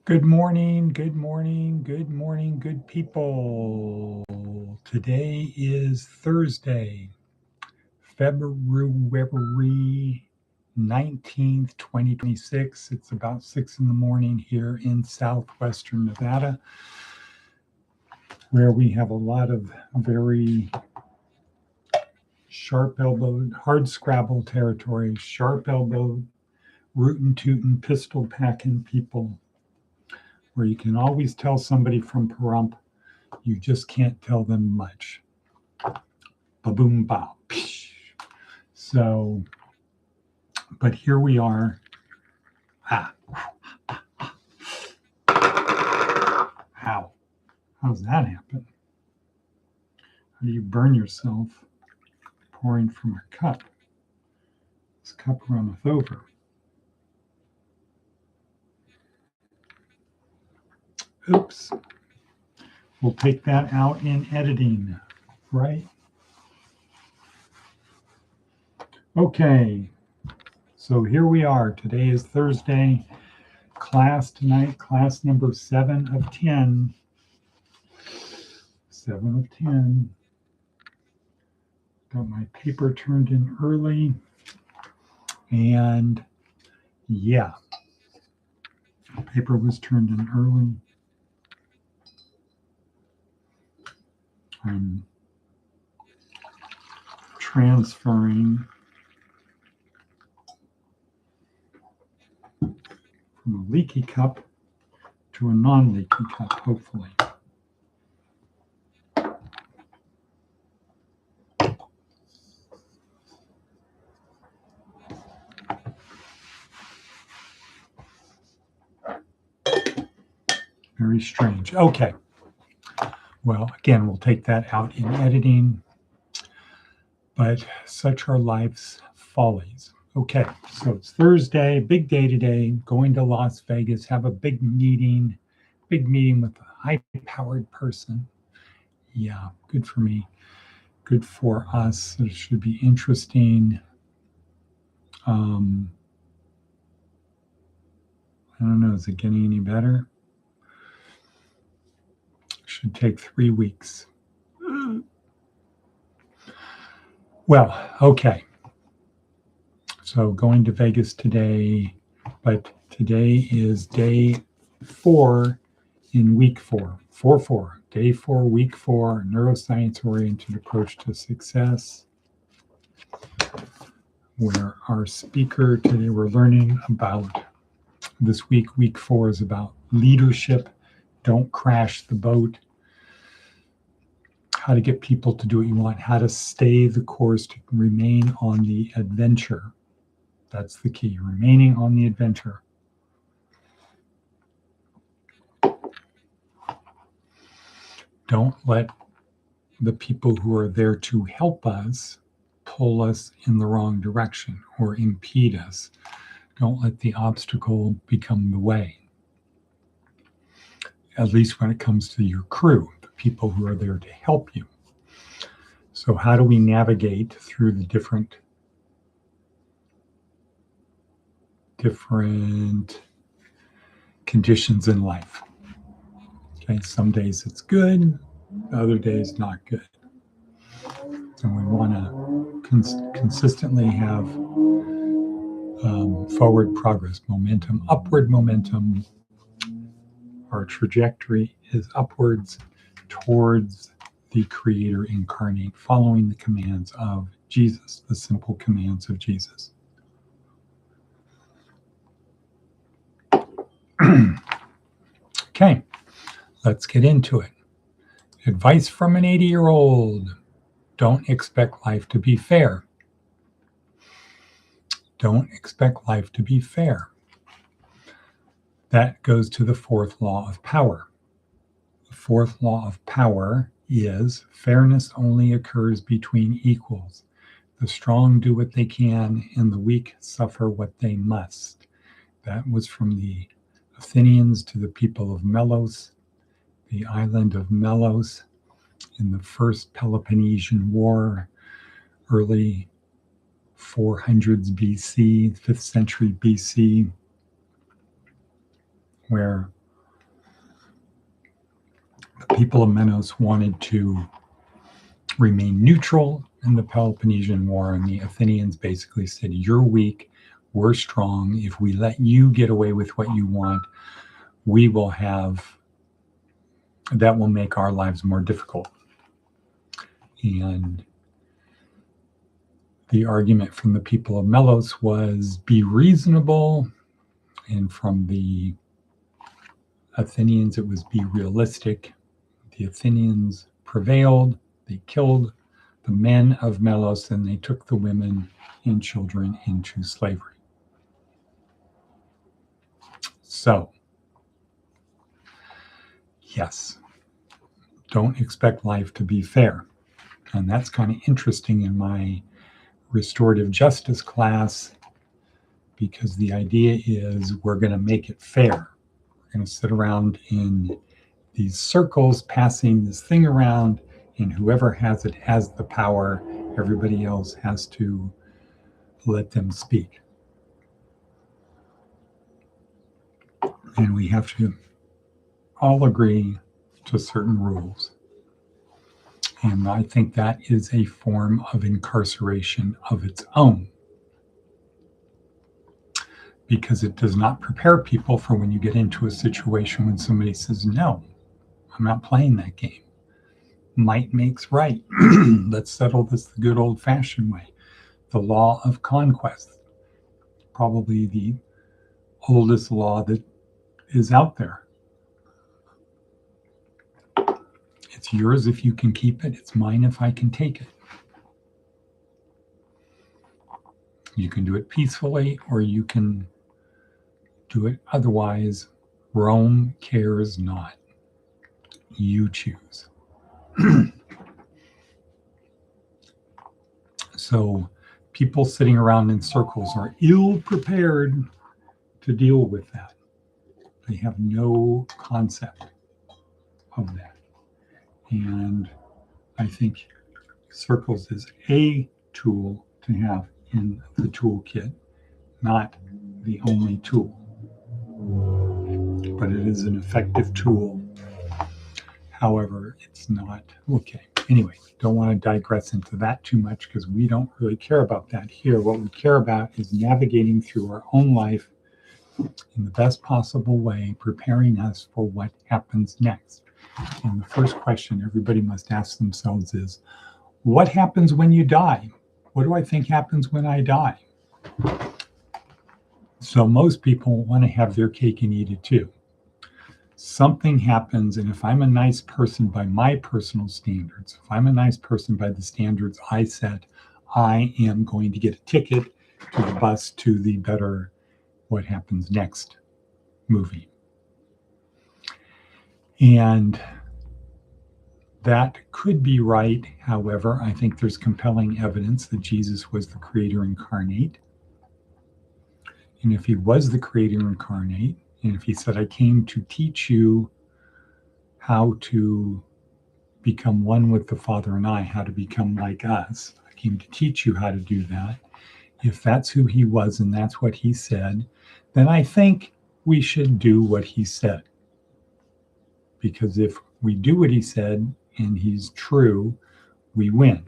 Good morning, good morning, good morning, good people. Today is Thursday, February 19th, 2026. It's about 6 in the morning here in southwestern Nevada, where we have a lot of very sharp-elbowed, hard-scrabble territory, sharp-elbowed, rootin'-tootin', pistol-packing people, where you can always tell somebody from Pahrump. You just can't tell them much. Ba-boom, bow. So, but here we are. How? How does that happen? How do you burn yourself pouring from a cup? This cup runneth over. Oops. We'll take that out in editing, right? Okay. So here we are. Today is Thursday. Class tonight, class number 7 of 10. 7 of 10. Got my paper turned in early. And yeah, paper was turned in early. I'm transferring from a leaky cup to a non-leaky cup, hopefully. Very strange. Okay. Well, again, we'll take that out in editing, but such are life's follies. Okay, so it's Thursday, big day today, going to Las Vegas, have a big meeting with a high-powered person. Yeah, good for me. Good for us. It should be interesting. I don't know, is it getting any better? Should take 3 weeks. Well, okay. So going to Vegas today, but today is day 4 in week 4. 4-4. Day 4, week 4, neuroscience-oriented approach to success. Where our speaker today, we're learning about this week. Week 4 is about leadership. Don't crash the boat. How to get people to do what you want. How to stay the course, to remain on the adventure. That's the key, remaining on the adventure. Don't let the people who are there to help us pull us in the wrong direction or impede us. Don't let the obstacle become the way. At least when it comes to your crew, the people who are there to help you. So how do we navigate through the different conditions in life? Okay, some days it's good, other days not good. And we want to consistently have forward progress, momentum, upward momentum. Our trajectory is upwards towards the Creator incarnate, following the commands of Jesus, the simple commands of Jesus. Okay, let's get into it. Advice from an 80-year-old. Don't expect life to be fair. Don't expect life to be fair. That goes to the 4th law of power. The 4th law of power is fairness only occurs between equals. The strong do what they can, and the weak suffer what they must. That was from the Athenians to the people of Melos, the island of Melos, in the First Peloponnesian War, early 400s BC, 5th century BC, where people of Menos wanted to remain neutral in the Peloponnesian War, and the Athenians basically said, you're weak, we're strong. If we let you get away with what you want, that will make our lives more difficult. And the argument from the people of Melos was be reasonable, and from the Athenians it was be realistic. The Athenians prevailed. They killed the men of Melos, and they took the women and children into slavery. So, yes, don't expect life to be fair. And that's kind of interesting in my restorative justice class, because the idea is we're going to make it fair. We're going to sit around in these circles passing this thing around, and whoever has it has the power. Everybody else has to let them speak. And we have to all agree to certain rules. And I think that is a form of incarceration of its own, because it does not prepare people for when you get into a situation when somebody says, no, I'm not playing that game. Might makes right. Let's settle this the good old-fashioned way. The law of conquest, probably the oldest law that is out there. It's yours if you can keep it. It's mine if I can take it. You can do it peacefully, or you can do it otherwise. Rome cares not. You choose. So people sitting around in circles are ill prepared to deal with that. They have no concept of that. And I think circles is a tool to have in the toolkit, not the only tool. But it is an effective tool. However, it's not. Okay. Anyway, don't want to digress into that too much, because we don't really care about that here. What we care about is navigating through our own life in the best possible way, preparing us for what happens next. And the first question everybody must ask themselves is, what happens when you die? What do I think happens when I die? So most people want to have their cake and eat it too. Something happens, and if I'm a nice person by my personal standards, if I'm a nice person by the standards I set, I am going to get a ticket to the bus to the better What Happens Next movie. And that could be right. However, I think there's compelling evidence that Jesus was the creator incarnate. And if he was the creator incarnate, and if he said, I came to teach you how to become one with the Father and I, how to become like us, I came to teach you how to do that. If that's who he was and that's what he said, then I think we should do what he said. Because if we do what he said and he's true, we win.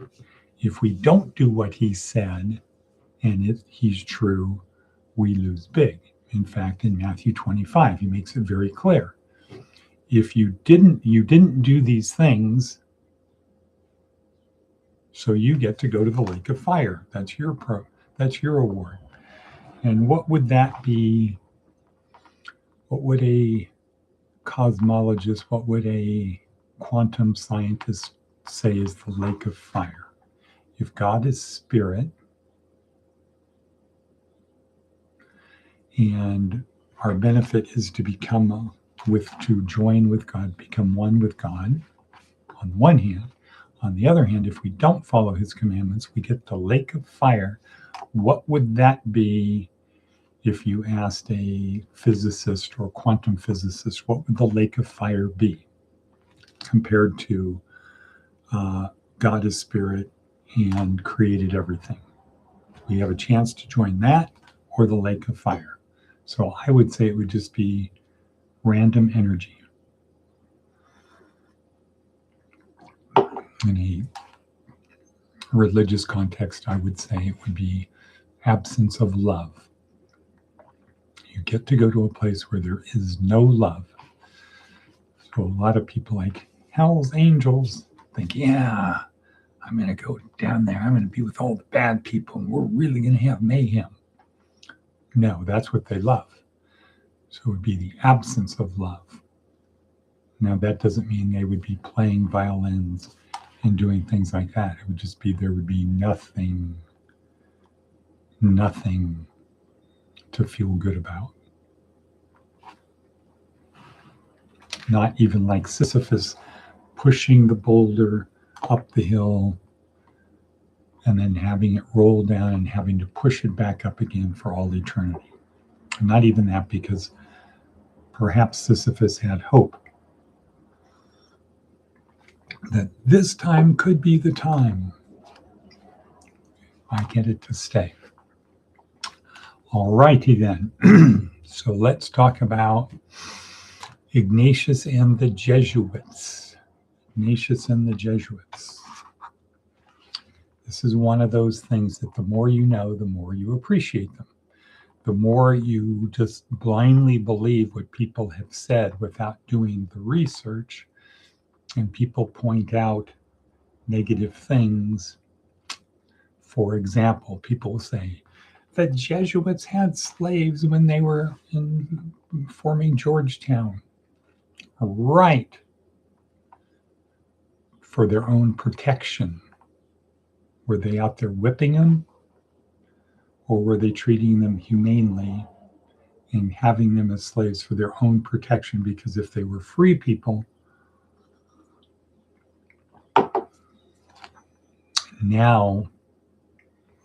If we don't do what he said and he's true, we lose big. In fact, in Matthew 25, he makes it very clear. If you didn't do these things, so you get to go to the lake of fire. That's your award. And what would that be? What would a cosmologist, what would a quantum scientist say is the lake of fire? If God is spirit, and our benefit is to to join with God, become one with God, on the one hand. On the other hand, if we don't follow his commandments, we get the lake of fire. What would that be if you asked a physicist or quantum physicist? What would the lake of fire be compared to God is spirit and created everything? We have a chance to join that or the lake of fire. So I would say it would just be random energy. In a religious context, I would say it would be absence of love. You get to go to a place where there is no love. So a lot of people like Hell's Angels think, yeah, I'm going to go down there. I'm going to be with all the bad people and we're really going to have mayhem. No, that's what they love. So it would be the absence of love. Now, that doesn't mean they would be playing violins and doing things like that. It would just be there would be nothing to feel good about. Not even like Sisyphus pushing the boulder up the hill and then having it roll down and having to push it back up again for all eternity. Not even that, because perhaps Sisyphus had hope that this time could be the time I get it to stay. All righty then. So let's talk about Ignatius and the Jesuits. Ignatius and the Jesuits. This is one of those things that the more you know, the more you appreciate them. The more you just blindly believe what people have said without doing the research, and people point out negative things. For example, people say, the Jesuits had slaves when they were forming Georgetown. Right. For their own protection. Were they out there whipping them? Or were they treating them humanely and having them as slaves for their own protection? Because if they were free people, now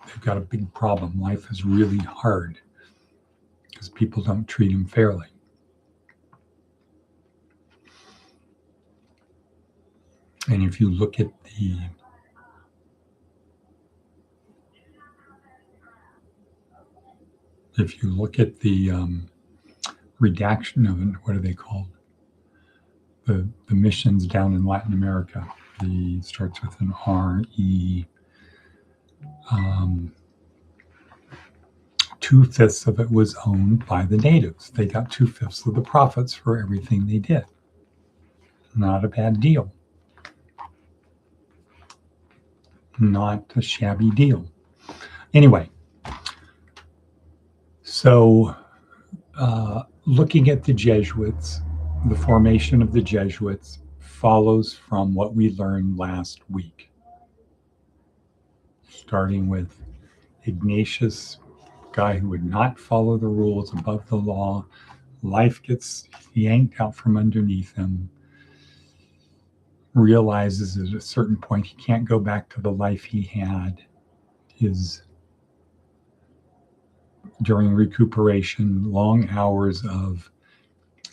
they've got a big problem. Life is really hard because people don't treat them fairly. And if you look at the redaction of it, what are they called? The missions down in Latin America. Starts with an R-E. 2/5 of it was owned by the natives. They got 2/5 of the profits for everything they did. Not a bad deal. Not a shabby deal. Anyway, so looking at the Jesuits, the formation of the Jesuits follows from what we learned last week, starting with Ignatius, guy who would not follow the rules, above the law. Life gets yanked out from underneath him, realizes at a certain point he can't go back to the life he had. During recuperation, long hours of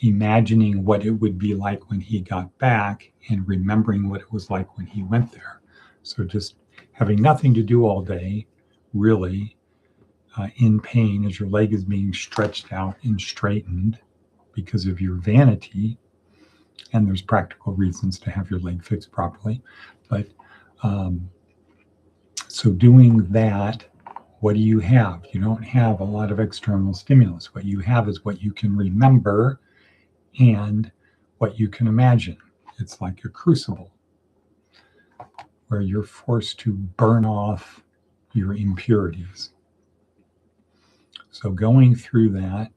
imagining what it would be like when he got back and remembering what it was like when he went there. So just having nothing to do all day, really, in pain as your leg is being stretched out and straightened because of your vanity. And there's practical reasons to have your leg fixed properly. But so doing that, what do you have? You don't have a lot of external stimulus. What you have is what you can remember and what you can imagine. It's like a crucible where you're forced to burn off your impurities. So going through that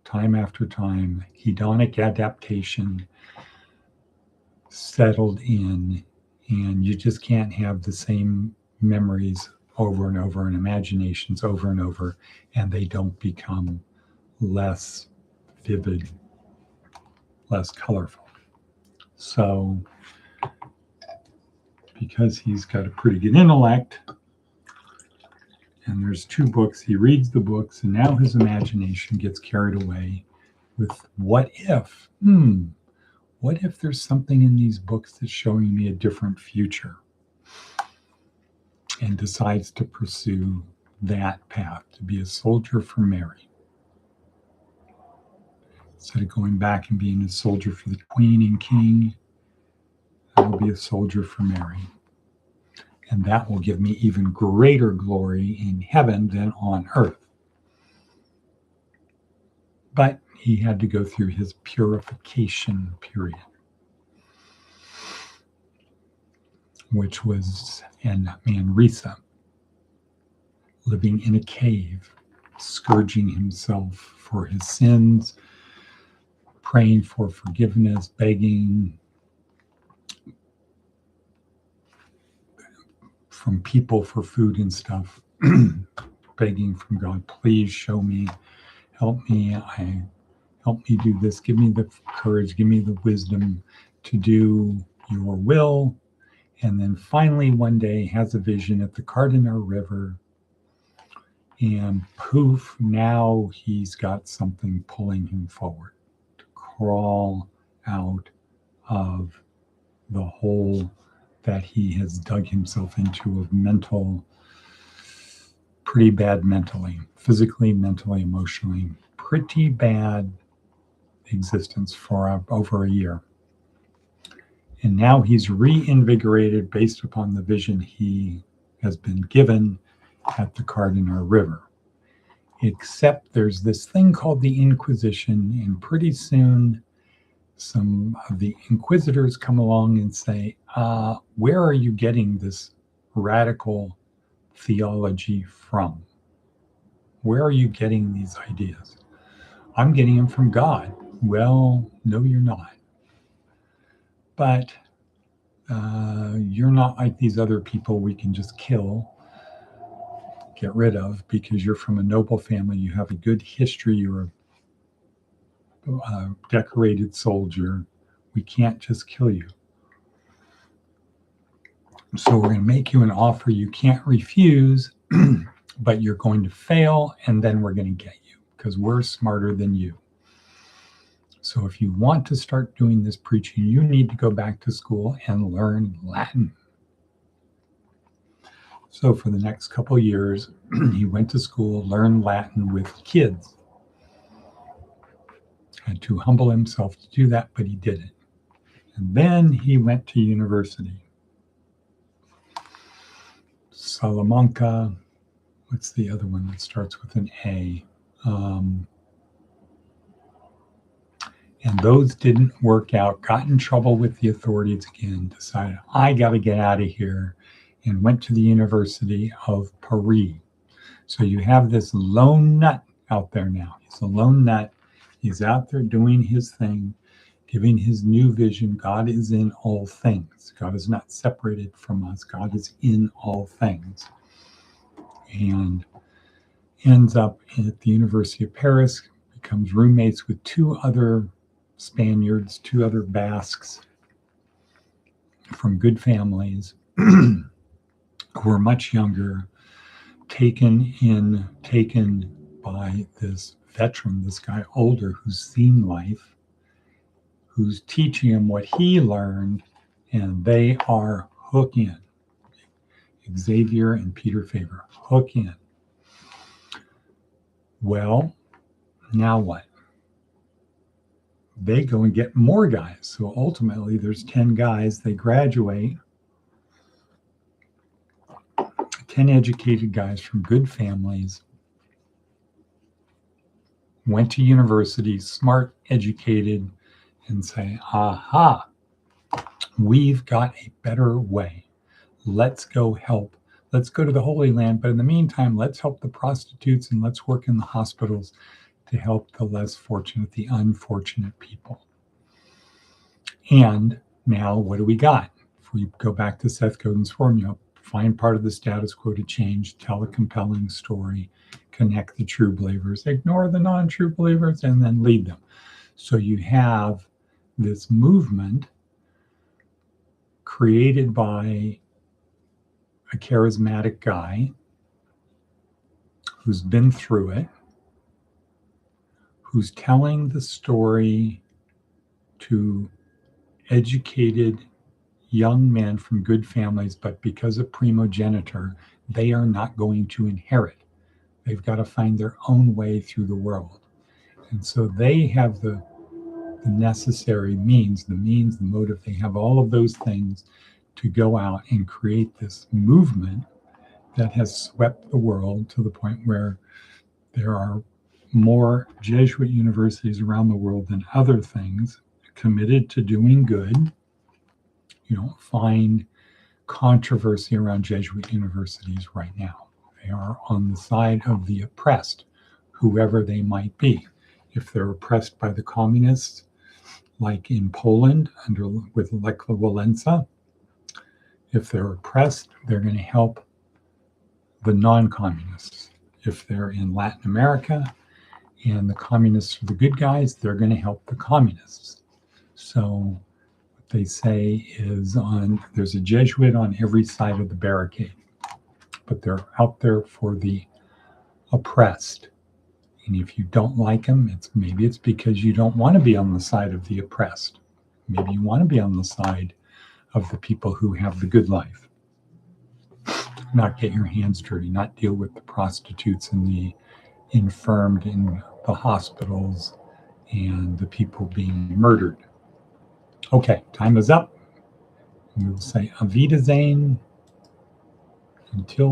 time after time, hedonic adaptation settled in, and you just can't have the same memories over and over and imaginations over and over, and they don't become less vivid, less colorful. So because he's got a pretty good intellect, and there's 2 books, he reads the books, and now his imagination gets carried away with what if? What if there's something in these books that's showing me a different future? And decides to pursue that path, to be a soldier for Mary. Instead of going back and being a soldier for the Queen and King, I'll be a soldier for Mary. and that will give me even greater glory in heaven than on earth. But he had to go through his purification period, which was in Manresa, living in a cave, scourging himself for his sins, praying for forgiveness, begging from people for food and stuff, begging from God, please show me, help me do this, give me the courage, give me the wisdom to do your will. And then finally one day has a vision at the Cardinal River, and poof, now he's got something pulling him forward to crawl out of the hole that he has dug himself into of mental, pretty bad mentally, physically, mentally, emotionally, pretty bad existence for over a year. And now he's reinvigorated based upon the vision he has been given at the Cardinal River. Except there's this thing called the Inquisition, and pretty soon some of the inquisitors come along and say, where are you getting this radical theology from? Where are you getting these ideas? I'm getting them from God. Well, no, you're not. But you're not like these other people we can just kill, get rid of, because you're from a noble family, you have a good history, you're a decorated soldier. We can't just kill you. So we're going to make you an offer you can't refuse, but you're going to fail, and then we're going to get you because we're smarter than you. So if you want to start doing this preaching, you need to go back to school and learn Latin. So for the next couple of years, he went to school, learned Latin with kids. Had to humble himself to do that, but he did it. And then he went to university. Salamanca, what's the other one that starts with an A? And those didn't work out, got in trouble with the authorities again, decided, I got to get out of here, and went to the University of Paris. So you have this lone nut out there now. He's a lone nut. He's out there doing his thing, giving his new vision. God is in all things. God is not separated from us. God is in all things. And ends up at the University of Paris, becomes roommates with two other Spaniards, two other Basques from good families who were much younger, taken by this veteran, this guy older who's seen life, who's teaching him what he learned, and they are hook in. Xavier and Peter Faber, hook in. Well, now what? They go and get more guys. So ultimately there's 10 guys, they graduate, 10 educated guys from good families, went to university, smart, educated, and say, aha, we've got a better way. Let's go help. Let's go to the Holy Land. But in the meantime, let's help the prostitutes and let's work in the hospitals to help the less fortunate, the unfortunate people. And now what do we got? If we go back to Seth Godin's formula, find part of the status quo to change, tell a compelling story, connect the true believers, ignore the non-true believers, and then lead them. So you have this movement created by a charismatic guy who's been through it, who's telling the story to educated young men from good families, but because of primogeniture, they are not going to inherit. They've got to find their own way through the world. And so they have the necessary means, the motive, they have all of those things to go out and create this movement that has swept the world to the point where there are more Jesuit universities around the world than other things committed to doing good. You don't find controversy around Jesuit universities right now. They are on the side of the oppressed, whoever they might be. If they're oppressed by the communists, like in Poland with Lech Walesa, if they're oppressed, they're going to help the non-communists. If they're in Latin America and the communists are the good guys, they're going to help the communists. So what they say is there's a Jesuit on every side of the barricade, but they're out there for the oppressed. And if you don't like them, maybe it's because you don't want to be on the side of the oppressed. Maybe you want to be on the side of the people who have the good life. Not get your hands dirty, not deal with the prostitutes and the infirmed in the hospitals and the people being murdered. Okay, time is up. We will say Auf Wiedersehen until